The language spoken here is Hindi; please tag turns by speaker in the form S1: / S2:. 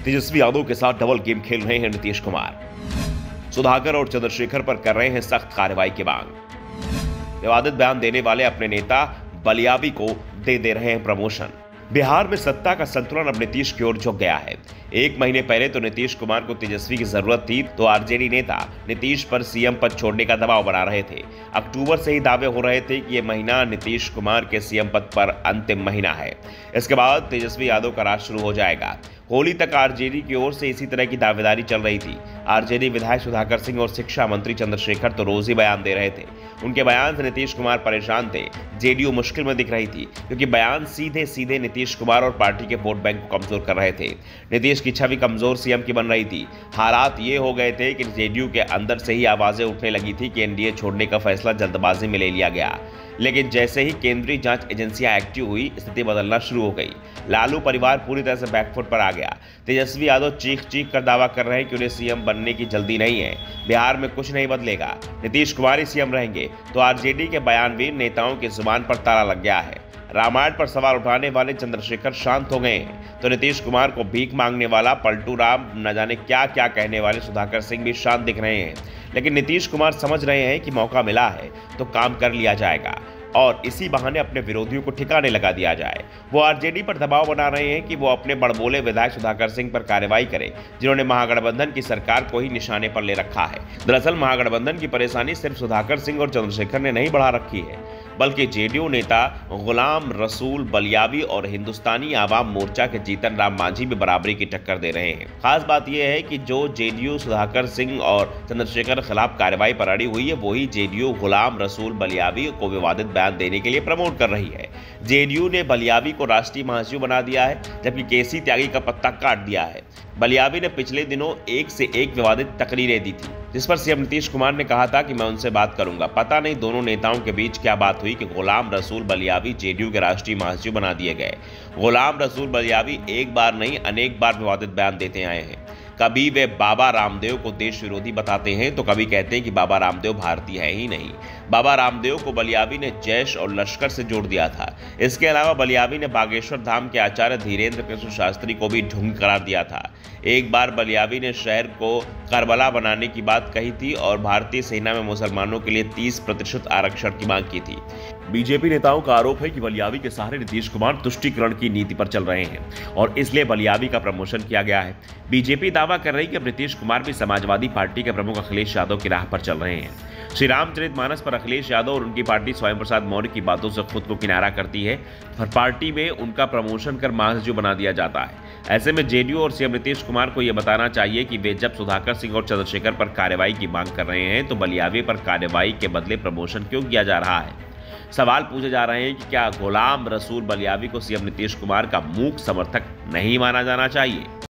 S1: तेजस्वी यादव के साथ डबल गेम खेल रहे हैं नीतीश कुमार। सुधाकर और चंद्रशेखर पर कर रहे हैं सख्त कार्रवाई की मांग। विवादित बयान देने वाले अपने नेता बलियावी को दे रहे हैं प्रमोशन। बिहार में सत्ता का संतुलन अब नीतीश की ओर झुक गया है। एक महीने पहले तो नीतीश कुमार को तेजस्वी की जरूरत थी, तो आरजेडी नेता नीतीश पर सीएम पद छोड़ने का दबाव बना रहे थे। अक्टूबर से ही दावे हो रहे थे कि यह महीना नीतीश कुमार के सीएम पद पर अंतिम महीना है। इसके बाद तेजस्वी यादव का राज शुरू हो जाएगा। होली तक आरजेडी की ओर से इसी तरह की दावेदारी चल रही थी। आरजेडी विधायक सुधाकर सिंह और शिक्षा मंत्री चंद्रशेखर तो रोज ही बयान दे रहे थे। उनके बयान से नीतीश कुमार परेशान थे। जेडीयू मुश्किल में दिख रही थी, क्योंकि बयान सीधे सीधे नीतीश कुमार और पार्टी के वोट बैंक को कमजोर कर रहे थे। नीतीश की छवि कमजोर सीएम की बन रही थी। हालात ये हो गए थे कि जेडीयू के अंदर से ही आवाजें उठने लगी थी कि एनडीए छोड़ने का फैसला जल्दबाजी में ले लिया गया। लेकिन जैसे ही केंद्रीय जांच एजेंसियां एक्टिव हुई, स्थिति बदलना शुरू हो गई। लालू परिवार पूरी तरह से बैकफुट पर आ गया। तेजस्वी यादव चीख चीख कर दावा कर रहे हैं कि उन्हें सीएम बनने की जल्दी नहीं है। बिहार में कुछ नहीं बदलेगा, नीतीश कुमार ही सीएम रहेंगे। तो आरजेडी के बयानवीर नेताओं की जुबान पर ताला लग गया है। रामायण पर सवाल उठाने वाले चंद्रशेखर शांत हो गए हैं, तो नीतीश कुमार को भीख मांगने वाला पलटू राम, न जाने क्या क्या कहने वाले सुधाकर सिंह भी शांत दिख रहे हैं। लेकिन नीतीश कुमार समझ रहे हैं कि मौका मिला है तो काम कर लिया जाएगा और इसी बहाने अपने विरोधियों को ठिकाने लगा दिया जाए। वो आरजेडी पर दबाव बना रहे हैं कि वो अपने बड़बोले विधायक सुधाकर सिंह पर कार्रवाई करे, जिन्होंने महागठबंधन की सरकार को ही निशाने पर ले रखा है। दरअसल महागठबंधन की परेशानी सिर्फ सुधाकर सिंह और चंद्रशेखर ने नहीं बढ़ा रखी है, बल्कि जेडीयू नेता गुलाम रसूल बलियावी और हिंदुस्तानी आवाम मोर्चा के जीतन राम मांझी भी बराबरी की टक्कर दे रहे हैं। खास बात यह है कि जो जेडीयू सुधाकर सिंह और चंद्रशेखर खिलाफ कार्रवाई पर अड़ी हुई है, वही जेडीयू गुलाम रसूल बलियावी को विवादित बयान देने के लिए प्रमोट कर रही है। जेडीयू ने बलियावी को राष्ट्रीय महासचिव बना दिया है, जबकि केसी त्यागी का पत्ता काट दिया है। बलियावी ने पिछले दिनों एक से एक विवादित तकरीरें दी थी, जिस पर सीएम नीतीश कुमार ने कहा था कि मैं उनसे बात करूंगा। पता नहीं दोनों नेताओं के बीच क्या बात हुई कि गुलाम रसूल बलियावी जेडीयू के राष्ट्रीय महासचिव बना दिए गए। गुलाम रसूल बलियावी एक बार नहीं अनेक बार विवादित बयान देते आए हैं। कभी वे बाबा रामदेव को देश विरोधी बताते हैं, तो कभी कहते हैं कि बाबा रामदेव भारतीय है ही नहीं। बाबा रामदेव को बलियावी ने जैश और लश्कर से जोड़ दिया था। इसके अलावा बलियावी ने बागेश्वर धाम के आचार्य धीरेन्द्र कृष्ण शास्त्री को भी ढोंगी करार दिया था। एक बार बलियावी ने शहर को करबला बनाने की बात कही थी और भारतीय सेना में मुसलमानों के लिए 30% आरक्षण की मांग की थी। बीजेपी नेताओं का आरोप है कि बलियावी के सहारे नीतीश कुमार तुष्टीकरण की नीति पर चल रहे हैं और इसलिए बलियावी का प्रमोशन किया गया है। बीजेपी दावा कर रही है कि अब नीतीश कुमार भी समाजवादी पार्टी के प्रमुख अखिलेश यादव की राह पर चल रहे हैं। श्री रामचरितमानस पर अखिलेश यादव और उनकी पार्टी स्वयं प्रसाद मौर्य की बातों से खुद को किनारा करती है और पार्टी में उनका प्रमोशन कर महासचिव बना दिया जाता है। ऐसे में जेडीयू और सीएम नीतीश कुमार को यह बताना चाहिए कि वे जब सुधाकर सिंह और चंद्रशेखर पर कार्रवाई की मांग कर रहे हैं, तो बलियावी पर कार्रवाई के बदले प्रमोशन क्यों किया जा रहा है। सवाल पूछे जा रहे हैं कि क्या गुलाम रसूल बलियावी को सीएम नीतीश कुमार का मूक समर्थक नहीं माना जाना चाहिए।